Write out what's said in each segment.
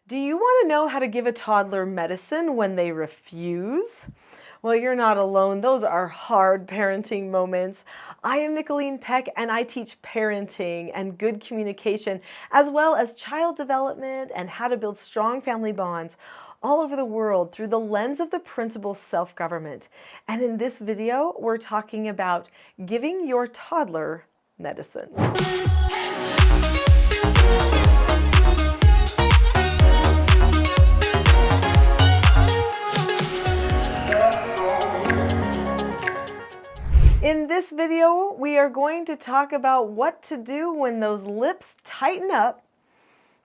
Do you want to know how to give a toddler medicine when they refuse? Well, you're not alone. Those are hard parenting moments. I am Nicholeen Peck, and I teach parenting and good communication, as well as child development and how to build strong family bonds all over the world through the lens of the principle self-government. And in this video, we're talking about giving your toddler medicine. In this video, we are going to talk about what to do when those lips tighten up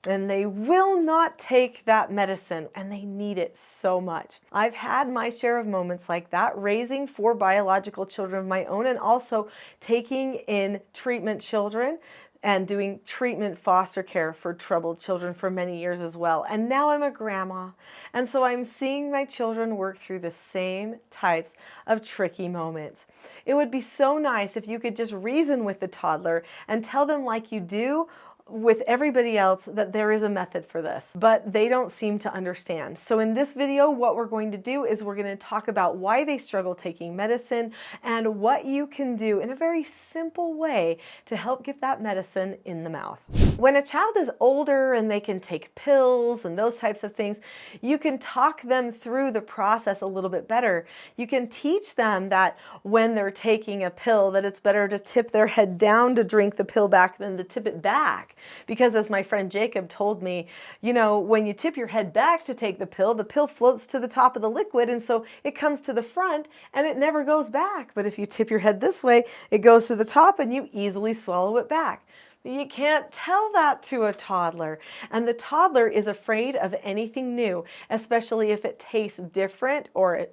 and they will not take that medicine and they need it so much. I've had my share of moments like that, raising 4 biological children of my own and also taking in treatment children and doing treatment foster care for troubled children for many years as well. And now I'm a grandma, and so I'm seeing my children work through the same types of tricky moments. It would be so nice if you could just reason with the toddler and tell them, like you do with everybody else, that there is a method for this, but they don't seem to understand. So in this video, what we're going to do is we're going to talk about why they struggle taking medicine and what you can do in a very simple way to help get that medicine in the mouth. When a child is older and they can take pills and those types of things, you can talk them through the process a little bit better. You can teach them that when they're taking a pill, that it's better to tip their head down to drink the pill back than to tip it back. Because as my friend Jacob told me, you know, when you tip your head back to take the pill floats to the top of the liquid, and so it comes to the front and it never goes back. But if you tip your head this way, it goes to the top and you easily swallow it back. You can't tell that to a toddler. And the toddler is afraid of anything new, especially if it tastes different or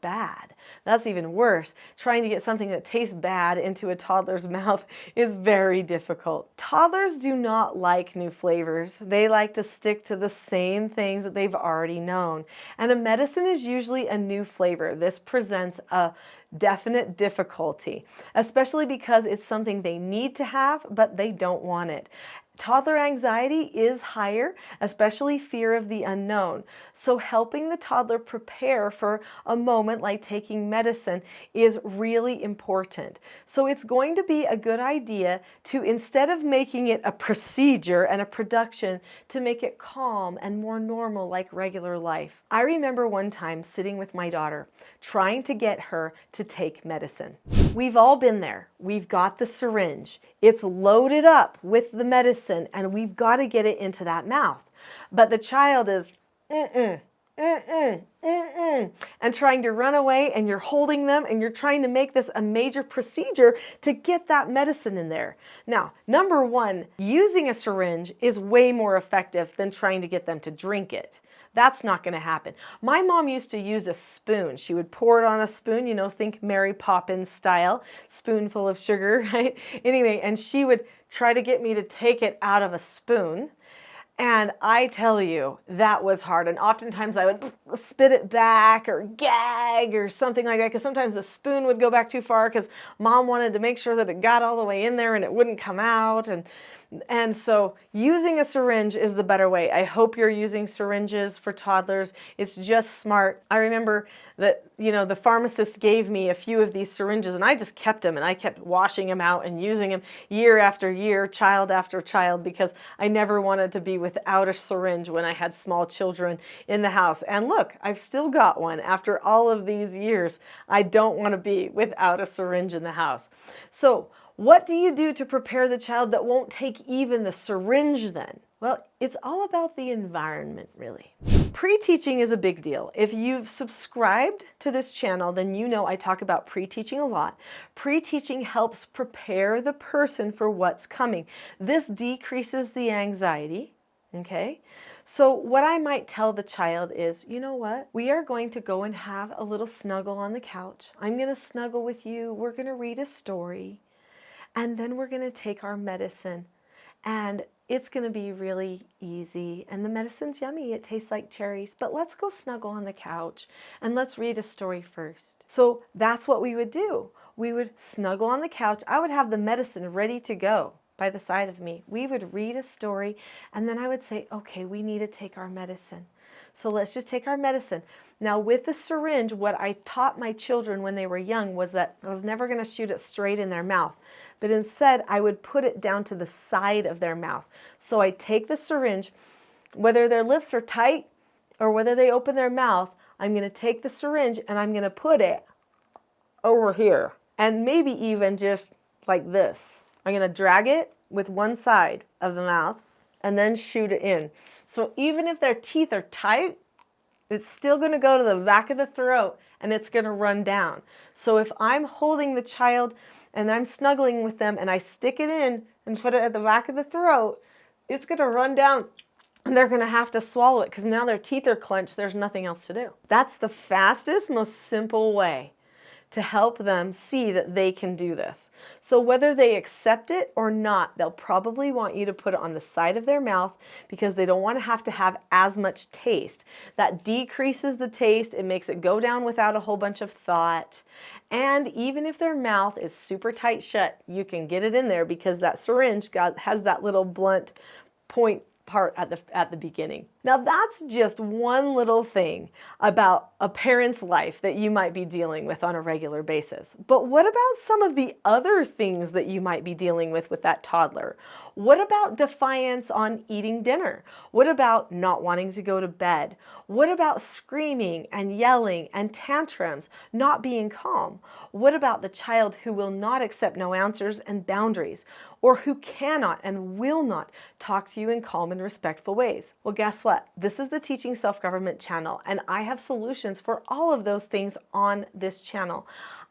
bad. That's even worse. Trying to get something that tastes bad into a toddler's mouth is very difficult. Toddlers do not like new flavors. They like to stick to the same things that they've already known. And a medicine is usually a new flavor. This presents a definite difficulty, especially because it's something they need to have, but they don't want it. Toddler anxiety is higher, especially fear of the unknown. So helping the toddler prepare for a moment like taking medicine is really important. So it's going to be a good idea to, instead of making it a procedure and a production, to make it calm and more normal like regular life. I remember one time sitting with my daughter, trying to get her to take medicine. We've all been there. We've got the syringe. It's loaded up with the medicine and we've got to get it into that mouth. But the child is and trying to run away, and you're holding them and you're trying to make this a major procedure to get that medicine in there. Now, number one, using a syringe is way more effective than trying to get them to drink it. That's not going to happen. My mom used to use a spoon. She would pour it on a spoon, you know, think Mary Poppins style, spoonful of sugar, right? Anyway, and she would try to get me to take it out of a spoon. And I tell you, that was hard. And oftentimes I would spit it back or gag or something like that, because sometimes the spoon would go back too far because mom wanted to make sure that it got all the way in there and it wouldn't come out. And so using a syringe is the better way. I hope you're using syringes for toddlers. It's just smart. I remember that, you know, the pharmacist gave me a few of these syringes and I just kept them and I kept washing them out and using them year after year, child after child, because I never wanted to be without a syringe when I had small children in the house. And look, I've still got one after all of these years. I don't want to be without a syringe in the house. So what do you do to prepare the child that won't take even the syringe then? Well, it's all about the environment, really. Pre-teaching is a big deal. If you've subscribed to this channel, then you know I talk about pre-teaching a lot. Pre-teaching helps prepare the person for what's coming. This decreases the anxiety, okay? So what I might tell the child is, you know what? We are going to go and have a little snuggle on the couch. I'm going to snuggle with you. We're going to read a story. And then we're going to take our medicine, and it's going to be really easy. And the medicine's yummy. It tastes like cherries. But let's go snuggle on the couch and let's read a story first. So that's what we would do. We would snuggle on the couch. I would have the medicine ready to go. by the side of me. We would read a story, and then I would say, okay, we need to take our medicine. So let's just take our medicine. Now with the syringe, what I taught my children when they were young was that I was never going to shoot it straight in their mouth, but instead I would put it down to the side of their mouth. So I take the syringe, whether their lips are tight or whether they open their mouth, I'm going to take the syringe and I'm going to put it over here, and maybe even just like this. I'm going to drag it with one side of the mouth and then shoot it in. So even if their teeth are tight, it's still going to go to the back of the throat and it's going to run down. So if I'm holding the child and I'm snuggling with them and I stick it in and put it at the back of the throat, it's going to run down and they're going to have to swallow it because now their teeth are clenched. There's nothing else to do. That's the fastest, most simple way to help them see that they can do this. So whether they accept it or not, they'll probably want you to put it on the side of their mouth because they don't want to have as much taste. That decreases the taste. It makes it go down without a whole bunch of thought. And even if their mouth is super tight shut, you can get it in there because that syringe has that little blunt point part at the beginning. Now that's just one little thing about a parent's life that you might be dealing with on a regular basis. But what about some of the other things that you might be dealing with that toddler? What about defiance on eating dinner? What about not wanting to go to bed? What about screaming and yelling and tantrums, not being calm? What about the child who will not accept no answers and boundaries, or who cannot and will not talk to you in calm and respectful ways? Well, guess what? This is the Teaching Self-Government channel, and I have solutions for all of those things on this channel.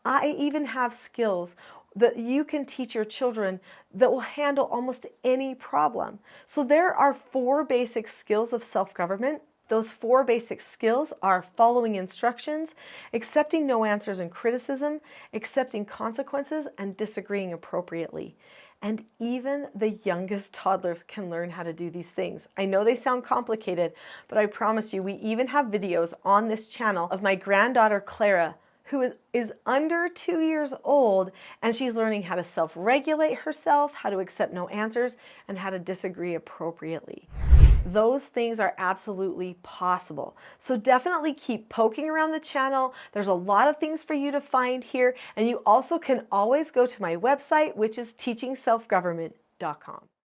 I even have skills that you can teach your children that will handle almost any problem. So there are 4 basic skills of self-government. Those 4 basic skills are following instructions, accepting no answers and criticism, accepting consequences, and disagreeing appropriately. And even the youngest toddlers can learn how to do these things. I know they sound complicated, but I promise you, we even have videos on this channel of my granddaughter Clara, who is under 2 years old, and she's learning how to self-regulate herself, how to accept no answers, and how to disagree appropriately. Those things are absolutely possible. So definitely keep poking around the channel. There's a lot of things for you to find here, and you also can always go to my website, which is teachingselfgovernment.com.